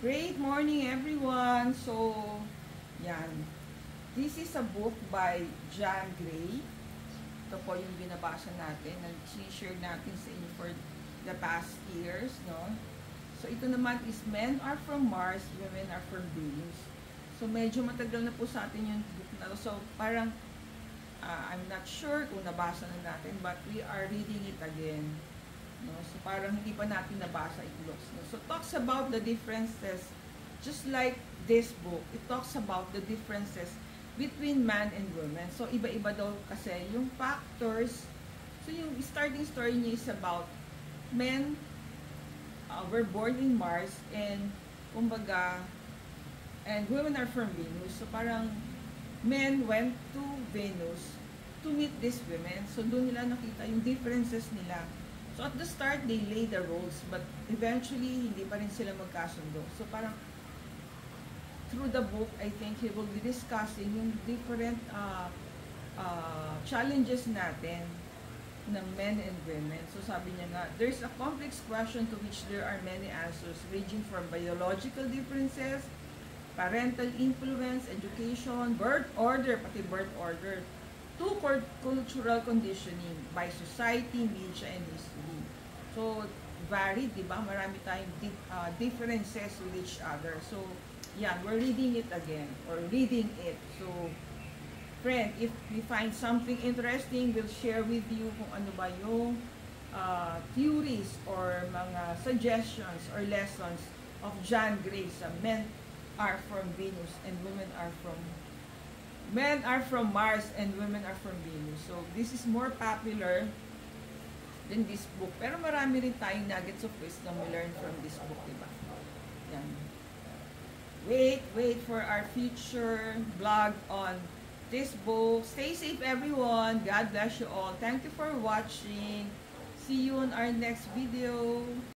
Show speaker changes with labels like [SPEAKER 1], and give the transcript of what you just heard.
[SPEAKER 1] Great morning, everyone! So, yan. This is a book by John Gray. Ito po yung binabasa natin, nag-share natin sa inyo for the past years, no? So, ito naman is Men Are From Mars, Women Are From Venus. So, medyo matagal na po sa atin yung book na to. So, parang, I'm not sure kung nabasa na natin, but we are reading it again. No? So parang hindi pa natin nabasa it looks. No? So talks about the differences, just like this book, it talks about the differences between man and woman. So iba-iba daw kasi yung factors. So yung starting story niya is about men were born in Mars and kumbaga and women are from Venus. So parang men went to Venus to meet these women. So doon nila nakita yung differences nila. So at the start, they lay the roles, but eventually, hindi pa rin sila magkasundo. So parang, through the book, I think he will be discussing yung different challenges natin ng men and women. So sabi niya nga, there's a complex question to which there are many answers, ranging from biological differences, parental influence, education, birth order, pati birth order, to cultural conditioning by society, media, and history. So, varied, di ba? Marami tayong differences with each other. So, yan, we're reading it again, or reading it. So, friend, if we find something interesting, we'll share with you kung ano ba yung theories or mga suggestions or lessons of John Gray sa Men Are From Venus and Women Are From Men Are From Mars and Women Are From Venus. So, this is more popular than this book. Pero marami rin tayong nuggets of wisdom we learn from this book, diba? Yan. Wait for our future vlog on this book. Stay safe, everyone. God bless you all. Thank you for watching. See you on our next video.